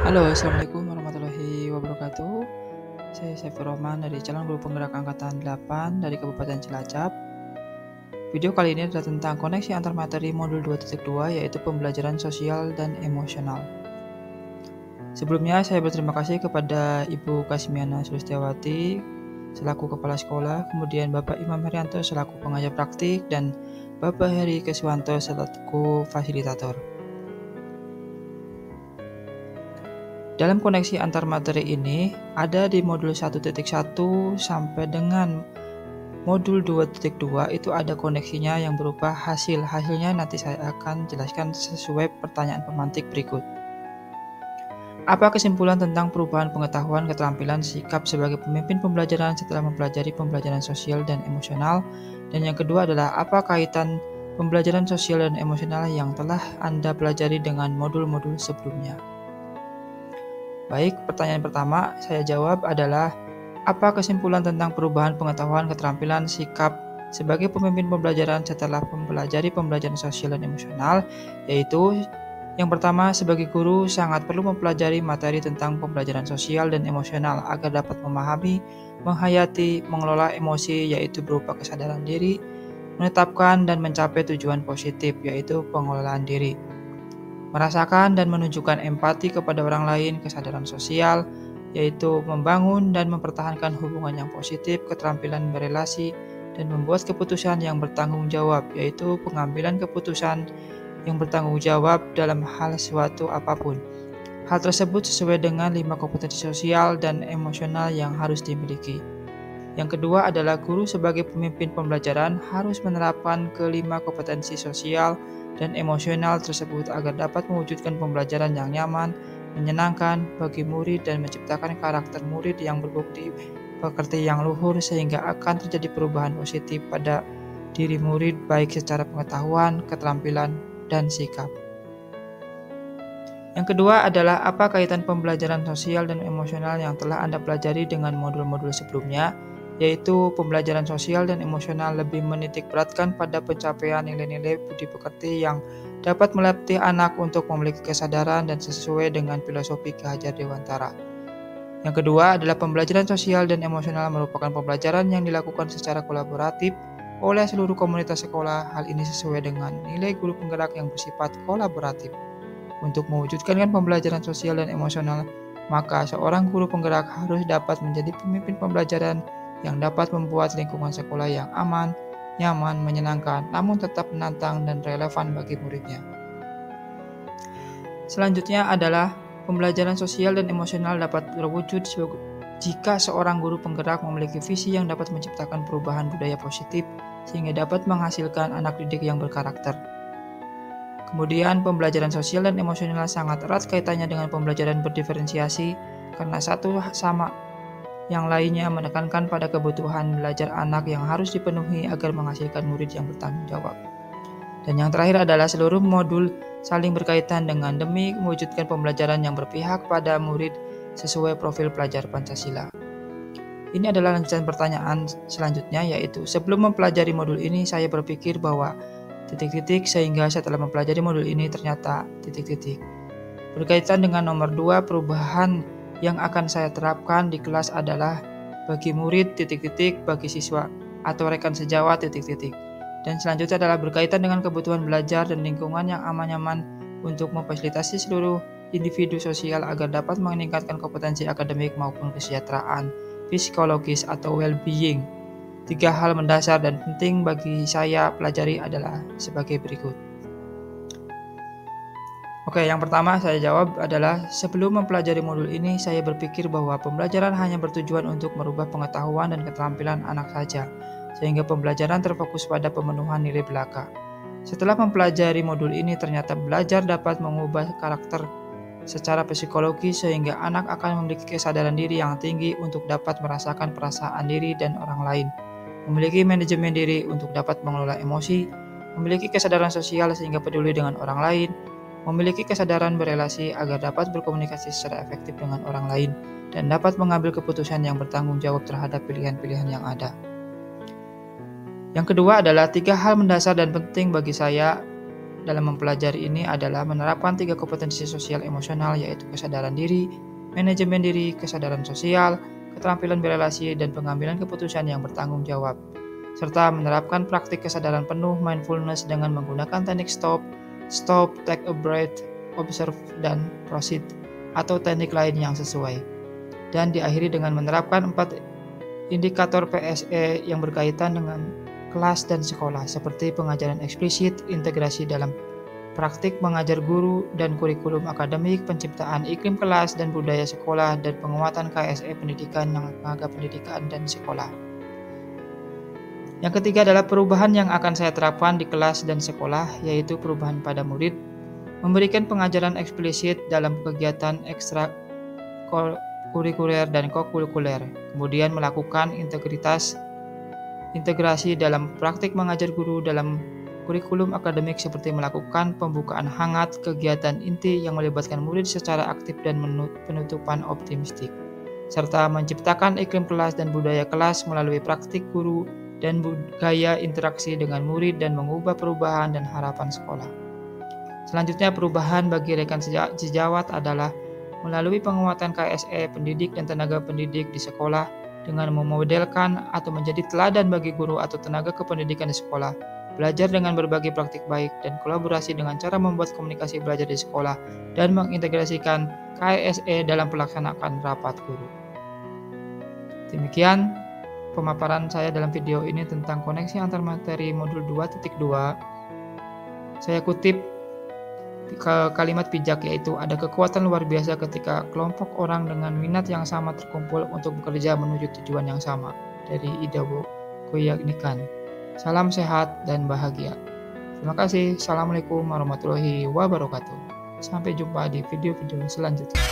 Halo, Assalamualaikum warahmatullahi wabarakatuh. Saya Saifur Rahman dari calon guru penggerak angkatan 8 dari Kabupaten Cilacap. Video kali ini adalah tentang koneksi antar materi modul 2.2 yaitu pembelajaran sosial dan emosional. Sebelumnya saya berterima kasih kepada Ibu Kasmiana Sulistiawati selaku Kepala Sekolah, kemudian Bapak Imam Herianto selaku pengajar praktik, dan Bapak Heri Keswanto selaku fasilitator. Dalam koneksi antar materi ini, ada di modul 1.1 sampai dengan modul 2.2 itu ada koneksinya yang berupa hasil. Hasilnya nanti saya akan jelaskan sesuai pertanyaan pemantik berikut. Apa kesimpulan tentang perubahan pengetahuan, keterampilan, sikap sebagai pemimpin pembelajaran setelah mempelajari pembelajaran sosial dan emosional? Dan yang kedua adalah apa kaitan pembelajaran sosial dan emosional yang telah Anda pelajari dengan modul-modul sebelumnya? Baik, pertanyaan pertama saya jawab adalah apa kesimpulan tentang perubahan pengetahuan, keterampilan, sikap sebagai pemimpin pembelajaran setelah mempelajari pembelajaran sosial dan emosional, yaitu yang pertama, sebagai guru sangat perlu mempelajari materi tentang pembelajaran sosial dan emosional agar dapat memahami, menghayati, mengelola emosi yaitu berupa kesadaran diri, menetapkan dan mencapai tujuan positif yaitu pengelolaan diri. Merasakan dan menunjukkan empati kepada orang lain, kesadaran sosial, yaitu membangun dan mempertahankan hubungan yang positif, keterampilan berelasi, dan membuat keputusan yang bertanggung jawab, yaitu pengambilan keputusan yang bertanggung jawab dalam hal suatu apapun. Hal tersebut sesuai dengan 5 kompetensi sosial dan emosional yang harus dimiliki. Yang kedua adalah guru sebagai pemimpin pembelajaran harus menerapkan kelima kompetensi sosial dan emosional tersebut agar dapat mewujudkan pembelajaran yang nyaman, menyenangkan bagi murid dan menciptakan karakter murid yang berbukti pekerti yang luhur sehingga akan terjadi perubahan positif pada diri murid baik secara pengetahuan, keterampilan, dan sikap. Yang kedua adalah apa kaitan pembelajaran sosial dan emosional yang telah Anda pelajari dengan modul-modul sebelumnya, yaitu pembelajaran sosial dan emosional lebih menitik beratkan pada pencapaian nilai-nilai budi pekerti yang dapat melatih anak untuk memiliki kesadaran dan sesuai dengan filosofi Ki Hajar Dewantara. Yang kedua adalah pembelajaran sosial dan emosional merupakan pembelajaran yang dilakukan secara kolaboratif oleh seluruh komunitas sekolah. Hal ini sesuai dengan nilai guru penggerak yang bersifat kolaboratif. Untuk mewujudkan pembelajaran sosial dan emosional, maka seorang guru penggerak harus dapat menjadi pemimpin pembelajaran yang dapat membuat lingkungan sekolah yang aman, nyaman, menyenangkan, namun tetap menantang dan relevan bagi muridnya. Selanjutnya adalah pembelajaran sosial dan emosional dapat terwujud jika seorang guru penggerak memiliki visi yang dapat menciptakan perubahan budaya positif sehingga dapat menghasilkan anak didik yang berkarakter. Kemudian pembelajaran sosial dan emosional sangat erat kaitannya dengan pembelajaran berdiferensiasi karena satu sama yang lainnya menekankan pada kebutuhan belajar anak yang harus dipenuhi agar menghasilkan murid yang bertanggung jawab. Dan yang terakhir adalah seluruh modul saling berkaitan dengan demi mewujudkan pembelajaran yang berpihak pada murid sesuai profil pelajar Pancasila. Ini adalah lanjutan pertanyaan selanjutnya, yaitu sebelum mempelajari modul ini saya berpikir bahwa ... sehingga setelah mempelajari modul ini ternyata ... Berkaitan dengan nomor 2, perubahan yang akan saya terapkan di kelas adalah bagi murid ... bagi siswa atau rekan sejawat ... Dan selanjutnya adalah berkaitan dengan kebutuhan belajar dan lingkungan yang aman nyaman untuk memfasilitasi seluruh individu sosial agar dapat meningkatkan kompetensi akademik maupun kesejahteraan psikologis atau well-being. 3 hal mendasar dan penting bagi saya pelajari adalah sebagai berikut. Oke, yang pertama saya jawab adalah sebelum mempelajari modul ini saya berpikir bahwa pembelajaran hanya bertujuan untuk merubah pengetahuan dan keterampilan anak saja, sehingga pembelajaran terfokus pada pemenuhan nilai belaka. Setelah mempelajari modul ini ternyata belajar dapat mengubah karakter secara psikologi sehingga anak akan memiliki kesadaran diri yang tinggi untuk dapat merasakan perasaan diri dan orang lain, memiliki manajemen diri untuk dapat mengelola emosi, memiliki kesadaran sosial sehingga peduli dengan orang lain, memiliki kesadaran berelasi agar dapat berkomunikasi secara efektif dengan orang lain, dan dapat mengambil keputusan yang bertanggung jawab terhadap pilihan-pilihan yang ada. Yang kedua adalah 3 hal mendasar dan penting bagi saya dalam mempelajari ini adalah menerapkan 3 kompetensi sosial emosional, yaitu kesadaran diri, manajemen diri, kesadaran sosial, keterampilan berelasi, dan pengambilan keputusan yang bertanggung jawab, serta menerapkan praktik kesadaran penuh mindfulness dengan menggunakan teknik stop, take a breath, observe, dan proceed, atau teknik lain yang sesuai. Dan diakhiri dengan menerapkan 4 indikator PSE yang berkaitan dengan kelas dan sekolah, seperti pengajaran eksplisit, integrasi dalam praktik mengajar guru dan kurikulum akademik, penciptaan iklim kelas dan budaya sekolah, dan penguatan KSE pendidikan yang tenaga pendidikan dan sekolah. Yang ketiga adalah perubahan yang akan saya terapkan di kelas dan sekolah, yaitu perubahan pada murid, memberikan pengajaran eksplisit dalam kegiatan ekstra kurikuler dan kokurikuler, kemudian melakukan integrasi dalam praktik mengajar guru dalam kurikulum akademik seperti melakukan pembukaan hangat, kegiatan inti yang melibatkan murid secara aktif dan penutupan optimistik, serta menciptakan iklim kelas dan budaya kelas melalui praktik guru dan gaya interaksi dengan murid dan mengubah perubahan dan harapan sekolah. Selanjutnya, perubahan bagi rekan sejawat adalah melalui penguatan KSE pendidik dan tenaga pendidik di sekolah dengan memodelkan atau menjadi teladan bagi guru atau tenaga kependidikan di sekolah, belajar dengan berbagi praktik baik, dan kolaborasi dengan cara membuat komunikasi belajar di sekolah, dan mengintegrasikan KSE dalam pelaksanaan rapat guru. Demikian pemaparan saya dalam video ini tentang koneksi antar materi modul 2.2. Saya kutip ke kalimat bijak, yaitu ada kekuatan luar biasa ketika kelompok orang dengan minat yang sama terkumpul untuk bekerja menuju tujuan yang sama, dari Ida Goyagnikan. Salam sehat dan bahagia. Terima kasih. Assalamualaikum warahmatullahi wabarakatuh. Sampai jumpa di video-video selanjutnya.